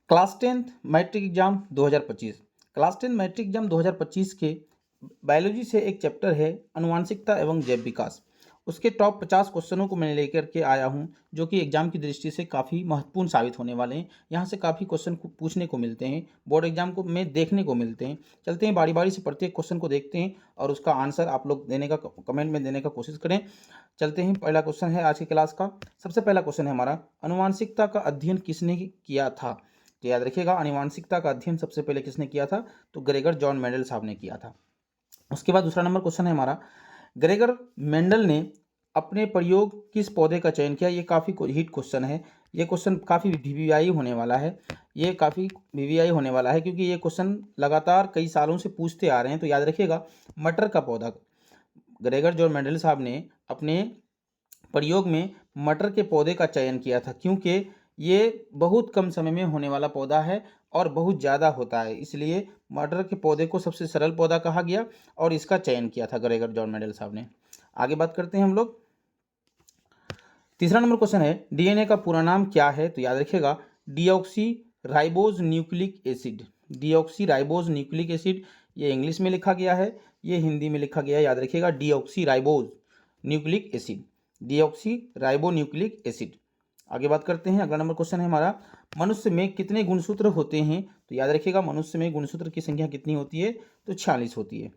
Class 10th matric exam 2025। Class 10 matric exam 2025 के biology से एक चैप्टर है अनुवांशिकता एवं जैव विकास। उसके टॉप 50 क्वेश्चनों को मैं लेकर के आया हूं, जो कि एग्जाम की दृष्टि से काफ़ी महत्वपूर्ण साबित होने वाले हैं। यहां से काफ़ी क्वेश्चन पूछने को मिलते हैं, बोर्ड एग्जाम को में देखने को मिलते हैं। चलते हैं बारी बारी से प्रत्येक क्वेश्चन को देखते हैं और उसका आंसर आप लोग देने का कमेंट में देने का कोशिश करें। चलते हैं, पहला क्वेश्चन है आज की क्लास का। सबसे पहला क्वेश्चन है हमारा, अनुवांशिकता का अध्ययन किसने किया था? तो याद रखिएगा, अनुवांशिकता का अध्ययन सबसे पहले किसने किया था? तो ग्रेगर जॉन मेंडल साहब ने किया था। उसके बाद दूसरा नंबर क्वेश्चन है हमारा, ग्रेगर मेंडल ने अपने प्रयोग किस पौधे का चयन किया? ये काफ़ी हिट क्वेश्चन है। ये क्वेश्चन काफ़ी वीवीआई होने वाला है। ये काफ़ी वीवीआई होने वाला है क्योंकि ये क्वेश्चन लगातार कई सालों से पूछते आ रहे हैं। तो याद रखिएगा, मटर का पौधा, ग्रेगर जॉन मेंडल साहब ने अपने प्रयोग में मटर के पौधे का चयन किया था, क्योंकि ये बहुत कम समय में होने वाला पौधा है और बहुत ज़्यादा होता है, इसलिए मटर के पौधे को सबसे सरल पौधा कहा गया और इसका चयन किया था ग्रेगर जॉन मेंडल साहब ने। आगे बात करते हैं हम लोग। तीसरा नंबर क्वेश्चन है, डीएनए का पूरा नाम क्या है? तो याद रखिएगा, deoxy ribose nucleic acid. Deoxy ribose nucleic acid, ये इंग्लिश में लिखा गया है, ये हिंदी में लिखा गया है। याद रखिएगा, deoxy ribose nucleic acid, deoxy ribo nucleic acid. आगे बात करते हैं। अगला नंबर क्वेश्चन है हमारा, मनुष्य में कितने गुणसूत्र होते हैं? तो याद रखिएगा, मनुष्य में गुणसूत्र की संख्या कितनी होती है? तो 46 होती है।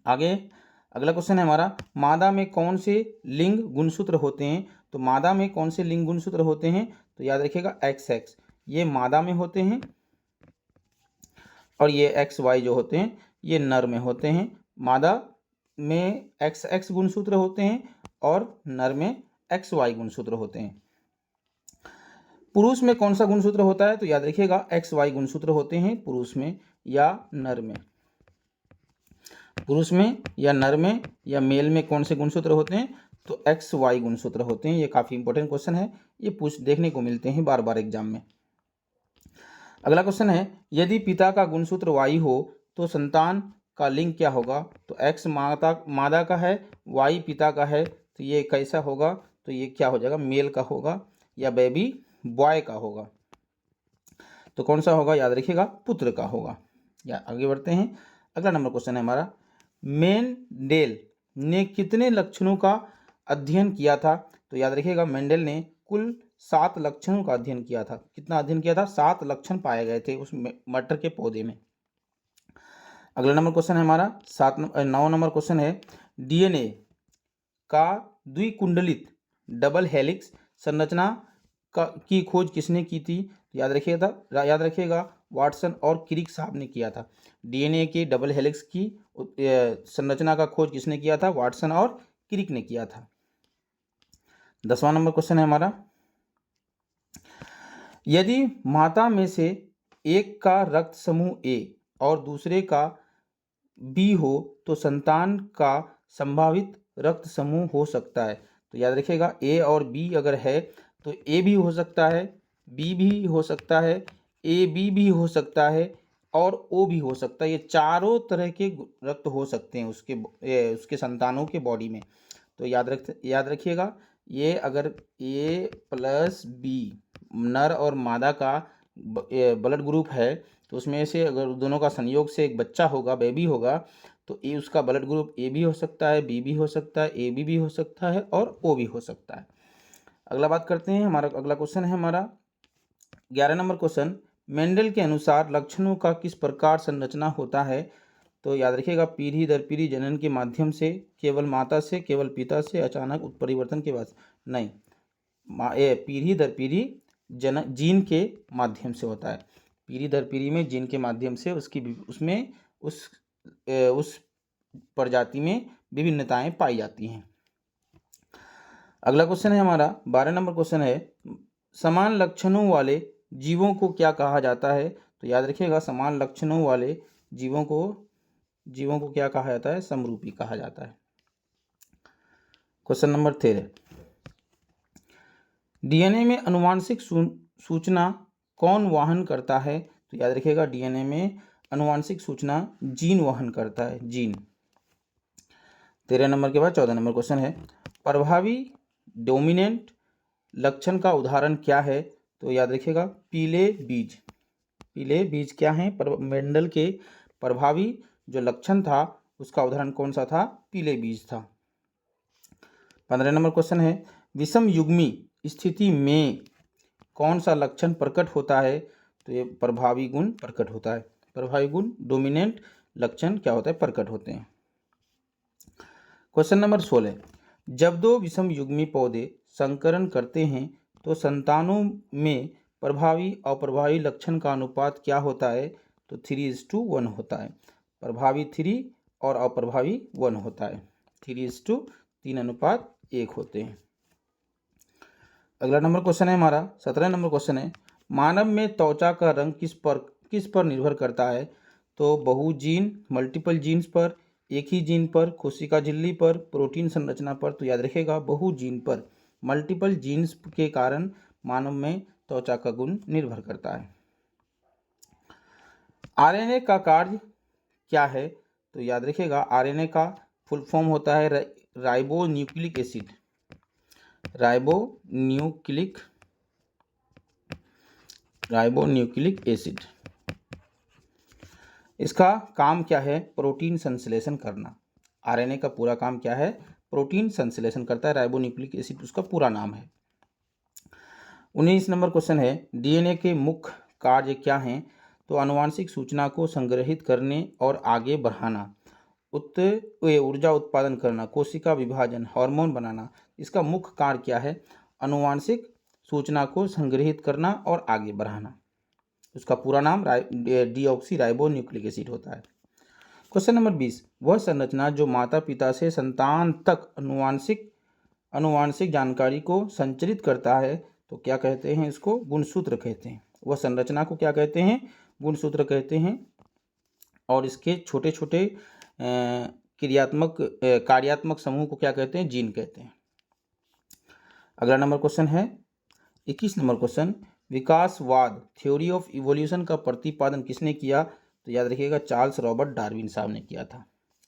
आगे अगला क्वेश्चन है हमारा, मादा में कौन से लिंग गुणसूत्र होते हैं? तो मादा में कौन से लिंग गुणसूत्र होते हैं? तो याद रखिएगा, XX, ये मादा में होते हैं और ये XY जो होते हैं ये नर में होते हैं। मादा में XX गुणसूत्र होते हैं और नर में XY गुणसूत्र होते हैं। पुरुष में कौन सा गुणसूत्र होता है? तो याद रखिएगा, XY गुणसूत्र होते हैं पुरुष में या नर में। पुरुष में या नर में या मेल में कौन से गुणसूत्र होते हैं? तो XY गुणसूत्र होते हैं। ये काफ़ी इंपॉर्टेंट क्वेश्चन है, ये देखने को मिलते हैं बार बार एग्जाम में। अगला क्वेश्चन है, यदि पिता का गुणसूत्र Y हो तो संतान का लिंग क्या होगा? तो X मादा का है, Y पिता का है, तो ये कैसा होगा? तो ये क्या हो जाएगा? मेल का होगा या बेबी बॉय का होगा। तो कौन सा होगा? याद रखिएगा, पुत्र का होगा। या आगे बढ़ते हैं। अगला नंबर क्वेश्चन है हमारा, मेंडेल ने कितने लक्षणों का अध्ययन किया था? तो याद रखिएगा, मेंडेल ने कुल 7 लक्षणों का अध्ययन किया था। कितना अध्ययन किया था? 7 लक्षण पाए गए थे उस मटर के पौधे में। अगला नंबर क्वेश्चन है हमारा 9 नंबर क्वेश्चन है, डीएनए का द्विकुंडलित डबल हेलिक्स संरचना की खोज किसने की थी? याद रखिएगा, वाटसन और क्रिक साहब ने किया था। डीएनए के डबल हेलिक्स की संरचना का खोज किसने किया था? वाटसन और क्रिक ने किया था। 10वां नंबर क्वेश्चन है हमारा, यदि माता में से एक का रक्त समूह A और दूसरे का B हो तो संतान का संभावित रक्त समूह हो सकता है। तो याद रखिएगा, A और B अगर है तो A भी हो सकता है, B भी हो सकता है, AB भी हो सकता है और O भी हो सकता है। ये चारों तरह के रक्त हो सकते हैं उसके संतानों के बॉडी में। तो याद रखिएगा, ये अगर A प्लस B नर और मादा का ब्लड ग्रुप है तो उसमें से अगर दोनों का संयोग से एक बच्चा होगा, बेबी होगा, तो ए उसका ब्लड ग्रुप A भी हो सकता है, B भी हो सकता है, AB भी हो सकता है और O भी हो सकता है। अगला बात करते हैं, हमारा अगला क्वेश्चन है हमारा 11 नंबर क्वेश्चन, मेंडल के अनुसार लक्षणों का किस प्रकार संरचना होता है? तो याद रखिएगा, पीढ़ी दर पीढ़ी जनन के माध्यम से, केवल माता से, केवल पिता से, अचानक उत्परिवर्तन के बाद नहीं, पीढ़ी दर पीढ़ी जीन के माध्यम से होता है। पीढ़ी दर पीढ़ी में जीन के माध्यम से उस प्रजाति में विभिन्नताएं पाई जाती हैं। अगला क्वेश्चन है हमारा 12 नंबर क्वेश्चन है, समान लक्षणों वाले जीवों को क्या कहा जाता है? तो याद रखिएगा, समान लक्षणों वाले जीवों को क्या कहा जाता है? समरूपी कहा जाता है। क्वेश्चन नंबर 13, डीएनए में अनुवांशिक सूचना कौन वहन करता है? तो याद रखिएगा, डीएनए में अनुवांशिक सूचना जीन वहन करता है, जीन। 13 नंबर के बाद 14 नंबर क्वेश्चन है, प्रभावी डोमिनेंट लक्षण का उदाहरण क्या है? तो याद रखिएगा, पीले बीज। पीले बीज क्या हैं? मेंडल के प्रभावी जो लक्षण था उसका उदाहरण कौन सा था? पीले बीज था। 15 नंबर क्वेश्चन है, विषम युग्मी स्थिति में कौन सा लक्षण प्रकट होता है? तो ये प्रभावी गुण प्रकट होता है। प्रभावी गुण डोमिनेंट लक्षण क्या होता है? प्रकट होते हैं। क्वेश्चन नंबर 16, जब दो विषम युग्मी पौधे संकरण करते हैं तो संतानों में प्रभावी अप्रभावी लक्षण का अनुपात क्या होता है? तो 3:1 होता है। प्रभावी 3 और अप्रभावी 1 होता है। 3:3:1 होते हैं। अगला नंबर क्वेश्चन है हमारा 17 नंबर क्वेश्चन है, मानव में त्वचा का रंग किस पर निर्भर करता है? तो बहु जीन, मल्टीपल जीन्स पर, एक ही जीन पर, कोशिका झिल्ली पर, प्रोटीन संरचना पर। तो याद रखिएगा बहु जीन पर, मल्टीपल जीन्स के कारण मानव में त्वचा का गुण निर्भर करता है। आरएनए का कार्य क्या है? तो याद रखिएगा आरएनए का फुल फॉर्म होता है ribo nucleic acid. Ribonucleic acid. इसका काम क्या है? प्रोटीन संश्लेषण करना। आरएनए का पूरा काम क्या है? प्रोटीन संश्लेषण करता है। राइबोन्यूक्लिक एसिड उसका पूरा नाम है। 19 नंबर क्वेश्चन है, डीएनए के मुख्य कार्य क्या हैं? तो आनुवांशिक सूचना को संग्रहित करने और आगे बढ़ाना, ऊर्जा उत्पादन करना, कोशिका विभाजन, हार्मोन बनाना। इसका मुख्य कार्य क्या है? आनुवांशिक सूचना को संग्रहित करना और आगे बढ़ाना। उसका पूरा नाम डीऑक्सी राइबो न्यूक्लिक एसिड होता है। क्वेश्चन नंबर 20, वह संरचना जो माता पिता से संतान तक आनुवांशिक जानकारी को संचरित करता है तो क्या कहते हैं? इसको गुणसूत्र कहते हैं। वह संरचना को क्या कहते हैं? गुणसूत्र कहते हैं। और इसके छोटे छोटे कार्यात्मक समूह को क्या कहते हैं? जीन कहते हैं। अगला नंबर क्वेश्चन है 21 नंबर क्वेश्चन, विकासवाद थ्योरी ऑफ इवोल्यूशन का प्रतिपादन किसने किया? तो याद रखिएगा चार्ल्स रॉबर्ट डार्विन साहब ने किया था।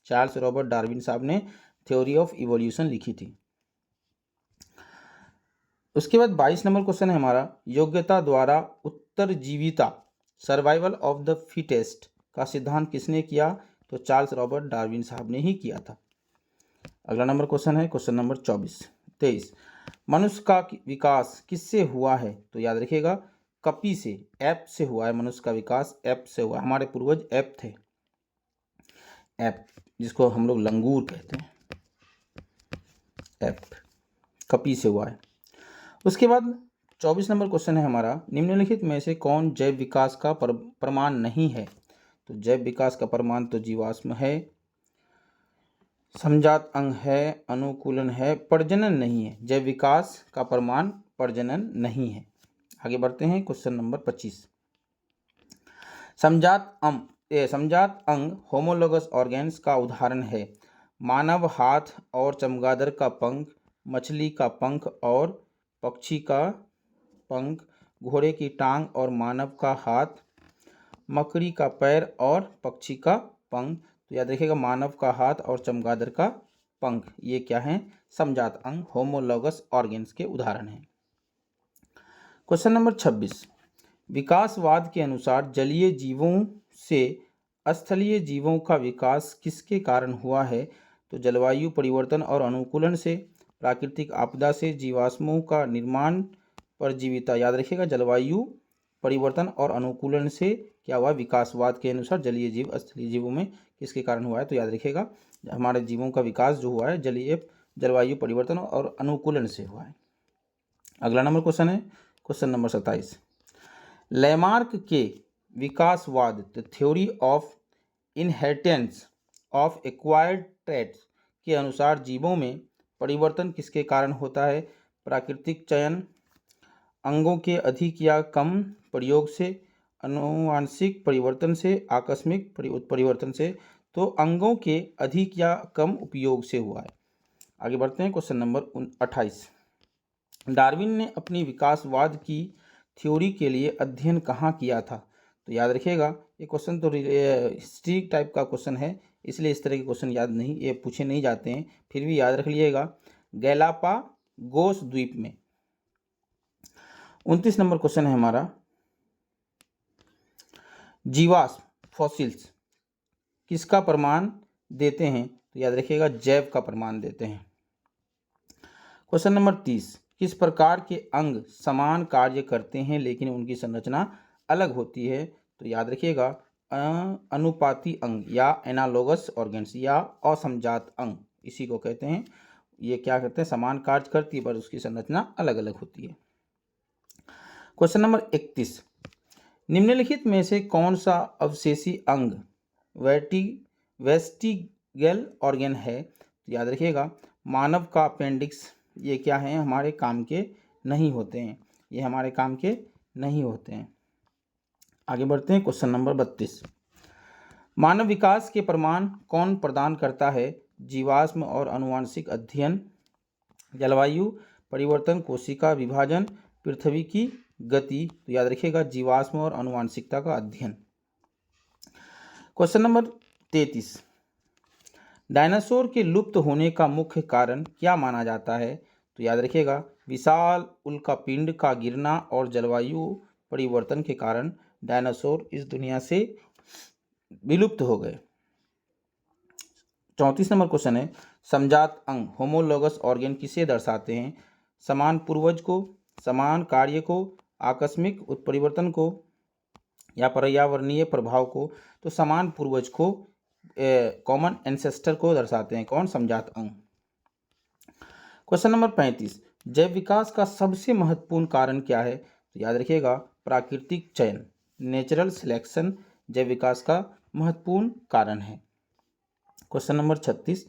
चार्ल्स रॉबर्ट डार्विन साहब ने थ्योरी ऑफ इवोल्यूशन लिखी थी। उसके बाद 22 नंबर क्वेश्चन है हमारा, योग्यता द्वारा उत्तरजीविता सर्वाइवल ऑफ द फिटेस्ट का सिद्धांत किसने किया? तो चार्ल्स रॉबर्ट डार्विन साहब ने ही किया था। अगला नंबर क्वेश्चन है क्वेश्चन नंबर 23, मनुष्य का विकास किससे हुआ है? तो याद रखिएगा कपी से, एप से हुआ है। मनुष्य का विकास एप से हुआ है। हमारे पूर्वज एप थे। एप जिसको हम लोग लंगूर कहते हैं, एप कपी से हुआ है। उसके बाद 24 नंबर क्वेश्चन है हमारा, निम्नलिखित में से कौन जैव विकास का प्रमाण नहीं है? तो जैव विकास का प्रमाण तो जीवाश्म है, समजात अंग है, अनुकूलन है, प्रजनन नहीं है। जैव विकास का प्रमाण प्रजनन नहीं है। आगे बढ़ते हैं क्वेश्चन नंबर 25, समजात अंग होमोलोगस ऑर्गेन्स का उदाहरण है। मानव हाथ और चमगादड़ का पंख, मछली का पंख और पक्षी का पंख, घोड़े की टांग और मानव का हाथ, मकड़ी का पैर और पक्षी का पंख। तो याद रखिएगा मानव का हाथ और चमगादड़ का पंख ये क्या हैं? समजात अंग होमोलोगस ऑर्गेन्स के उदाहरण हैं। क्वेश्चन नंबर 26, विकासवाद के अनुसार जलीय जीवों से स्थलीय जीवों का विकास किसके कारण हुआ है? तो जलवायु परिवर्तन और अनुकूलन से, प्राकृतिक आपदा से, जीवाश्मों का निर्माण, परजीविता। याद रखिएगा जलवायु परिवर्तन और अनुकूलन से क्या हुआ? विकासवाद के अनुसार जलीय जीव स्थलीय जीवों में किसके कारण हुआ है? तो याद रखिएगा हमारे जीवों का विकास जो हुआ है जलवायु परिवर्तन और अनुकूलन से हुआ है। अगला नंबर क्वेश्चन है क्वेश्चन नंबर 27, लैमार्क के विकासवाद the theory of inheritance of acquired traits के अनुसार जीवों में परिवर्तन किसके कारण होता है? प्राकृतिक चयन, अंगों के अधिक या कम प्रयोग से, आनुवांशिक परिवर्तन से, आकस्मिक परिवर्तन से। तो अंगों के अधिक या कम उपयोग से हुआ है। आगे बढ़ते हैं क्वेश्चन नंबर 28, डार्विन ने अपनी विकासवाद की थ्योरी के लिए अध्ययन कहाँ किया था? तो याद रखिएगा ये क्वेश्चन तो हिस्ट्री टाइप का क्वेश्चन है, इसलिए इस तरह के क्वेश्चन याद नहीं ये पूछे नहीं जाते हैं, फिर भी याद रख लीजिएगा गैलापागोस द्वीप में। 29 नंबर क्वेश्चन है हमारा, जीवाश्म फॉसिल्स किसका प्रमाण देते हैं? तो याद रखिएगा जैव का प्रमाण देते हैं। क्वेश्चन नंबर 30, किस प्रकार के अंग समान कार्य करते हैं लेकिन उनकी संरचना अलग होती है? तो याद रखिएगा अनुपाती अंग या एनालोगस ऑर्गन्स या असमजात अंग, इसी को कहते हैं। ये क्या करते हैं? समान कार्य करती है पर उसकी संरचना अलग अलग होती है। क्वेश्चन नंबर 31, निम्नलिखित में से कौन सा अवशेषी अंग वेस्टिगल ऑर्गन है? तो याद रखिएगा मानव का अपेंडिक्स, ये क्या है? हमारे काम के नहीं होते हैं, ये हमारे काम के नहीं होते हैं। आगे बढ़ते हैं। क्वेश्चन नंबर 32, मानव विकास के प्रमाण कौन प्रदान करता है? जीवाश्म और आनुवंशिक अध्ययन, जलवायु परिवर्तन, कोशिका विभाजन, पृथ्वी की गति। तो याद रखिएगा जीवाश्म और आनुवंशिकता का अध्ययन। क्वेश्चन नंबर 33, डायनासोर के लुप्त होने का मुख्य कारण क्या माना जाता है? तो याद रखिएगा विशाल उल्कापिंड का गिरना और जलवायु परिवर्तन के कारण डायनासोर इस दुनिया से विलुप्त हो गए। 34 नंबर क्वेश्चन है, समजात अंग होमोलोगस ऑर्गन किसे दर्शाते हैं? समान पूर्वज को, समान कार्य को, आकस्मिक उत्परिवर्तन को या पर्यावरणीय प्रभाव को? तो समान पूर्वज को, कॉमन एंसेस्टर को दर्शाते हैं। कौन? समजात अंग। क्वेश्चन नंबर 35, जैव विकास का सबसे महत्वपूर्ण कारण क्या है? तो याद रखिएगा प्राकृतिक चयन, नेचुरल सिलेक्शन जैव विकास का महत्वपूर्ण कारण है। क्वेश्चन नंबर 36,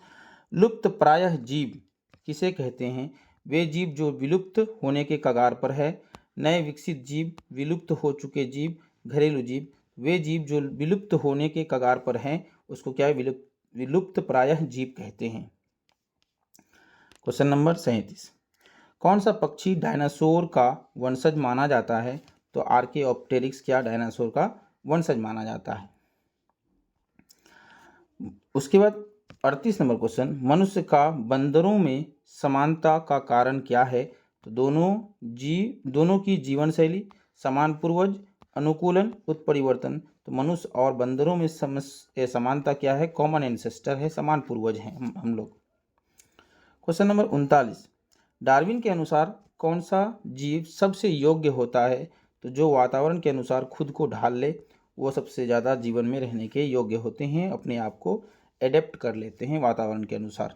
लुप्त प्रायः जीव किसे कहते हैं? वे जीव जो विलुप्त होने के कगार पर है, नए विकसित जीव, विलुप्त हो चुके जीव, घरेलू जीव। वे जीव जो विलुप्त होने के कगार पर हैं उसको क्या है? विलुप्त प्रायः जीव कहते हैं। क्वेश्चन नंबर 37, कौन सा पक्षी डायनासोर का वंशज माना जाता है? तो आर्केओप्टेरिक्स क्या डायनासोर का वंशज माना जाता है। उसके बाद 38 नंबर क्वेश्चन, मनुष्य का बंदरों में समानता का कारण क्या है? तो दोनों की जीवन शैली, समान पूर्वज, अनुकूलन, उत्परिवर्तन। तो मनुष्य और बंदरों में समानता क्या है? कॉमन एंसेस्टर है, समान पूर्वज हैं हम लोग। क्वेश्चन नंबर 39, डार्विन के अनुसार कौन सा जीव सबसे योग्य होता है? तो जो वातावरण के अनुसार खुद को ढाल ले वो सबसे ज़्यादा जीवन में रहने के योग्य होते हैं, अपने आप को एडेप्ट कर लेते हैं वातावरण के अनुसार।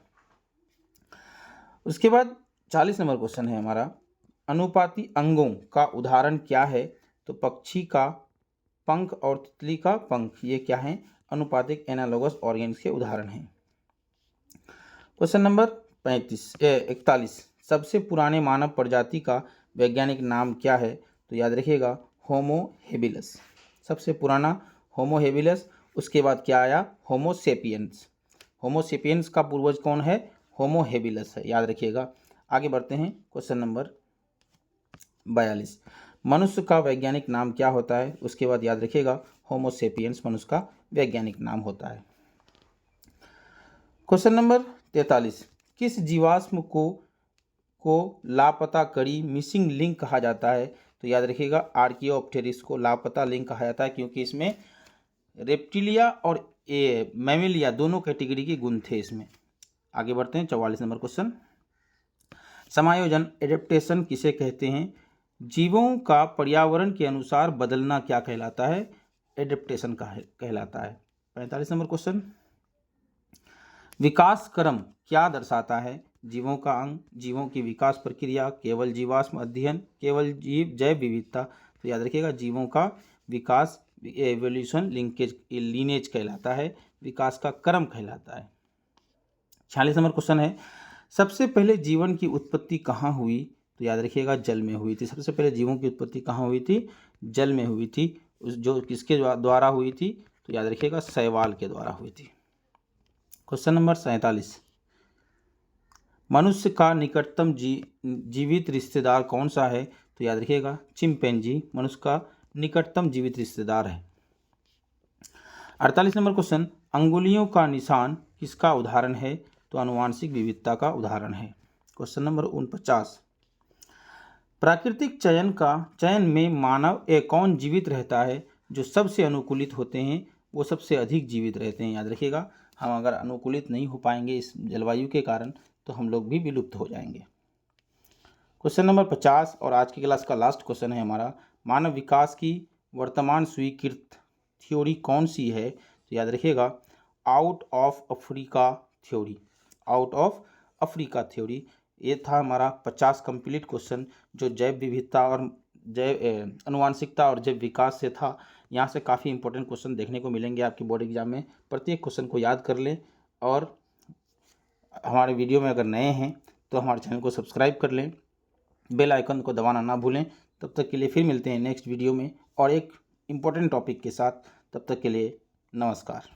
उसके बाद 40 नंबर क्वेश्चन है हमारा, अनुपाती अंगों का उदाहरण क्या है? तो पक्षी का पंख और तितली का पंख, ये क्या है? अनुपातिक एनालोगस ऑर्गन्स के उदाहरण हैं। क्वेश्चन नंबर 41, सबसे पुराने मानव प्रजाति का वैज्ञानिक नाम क्या है? तो याद रखिएगा होमो हेबिलस, सबसे पुराना होमो हेबिलस। उसके बाद क्या आया? होमो सेपियंस। होमो सेपियंस का पूर्वज कौन है? होमो हेबिलस है, याद रखिएगा। आगे बढ़ते हैं। क्वेश्चन नंबर 42, मनुष्य का वैज्ञानिक नाम क्या होता है? उसके बाद याद रखिएगा होमो सेपियंस मनुष्य का वैज्ञानिक नाम होता है। क्वेश्चन नंबर 43, किस जीवाश्म को लापता कड़ी मिसिंग लिंक कहा जाता है? तो याद रखिएगा आर्कियोप्टेरिक्स को लापता लिंक कहा जाता है क्योंकि इसमें रेप्टिलिया और मैमिलिया दोनों कैटेगरी के गुण थे इसमें। आगे बढ़ते हैं। 44 नंबर क्वेश्चन, समायोजन एडेप्टेशन किसे कहते हैं? जीवों का पर्यावरण के अनुसार बदलना क्या कहलाता है? एडेप्टेशन कहलाता है। 45 नंबर क्वेश्चन, विकास क्रम क्या दर्शाता है? जीवों का अंग, जीवों की विकास प्रक्रिया, केवल जीवाश्म अध्ययन, केवल जैव विविधता। तो याद रखिएगा जीवों का विकास एवोल्यूशन लीनेज कहलाता है, विकास का क्रम कहलाता है। 46 नंबर क्वेश्चन है, सबसे पहले जीवन की उत्पत्ति कहाँ हुई? तो याद रखिएगा जल में हुई थी। सबसे पहले जीवों की उत्पत्ति कहाँ हुई थी? जल में हुई थी। जो किसके द्वारा हुई थी? तो याद रखिएगा शैवाल के द्वारा हुई थी। क्वेश्चन नंबर 47, मनुष्य का निकटतम जीवित रिश्तेदार कौन सा है? तो याद रखिएगा चिंपैंजी मनुष्य का निकटतम जीवित रिश्तेदार है। 48 नंबर क्वेश्चन, अंगुलियों का निशान किसका उदाहरण है? तो आनुवांशिक विविधता का उदाहरण है। क्वेश्चन नंबर 49, प्राकृतिक चयन में मानव कौन जीवित रहता है जो सबसे अनुकूलित होते हैं वो सबसे अधिक जीवित रहते हैं। याद रखिएगा, हम अगर अनुकूलित नहीं हो पाएंगे इस जलवायु के कारण तो हम लोग भी विलुप्त हो जाएंगे। क्वेश्चन नंबर 50 और आज की क्लास का लास्ट क्वेश्चन है हमारा, मानव विकास की वर्तमान स्वीकृत थ्योरी कौन सी है? तो याद रखिएगा, out of Africa theory. Out of Africa theory, ये था हमारा 50 कंप्लीट क्वेश्चन जो जैव विविधता और जैव अनुवांशिकता और जैव विकास से था। यहाँ से काफ़ी इंपॉर्टेंट क्वेश्चन देखने को मिलेंगे आपकी बोर्ड एग्जाम में। प्रत्येक क्वेश्चन को याद कर लें और हमारे वीडियो में अगर नए हैं तो हमारे चैनल को सब्सक्राइब कर लें, बेल आइकन को दबाना ना भूलें। तब तक के लिए फिर मिलते हैं नेक्स्ट वीडियो में और एक इम्पोर्टेंट टॉपिक के साथ। तब तक के लिए नमस्कार।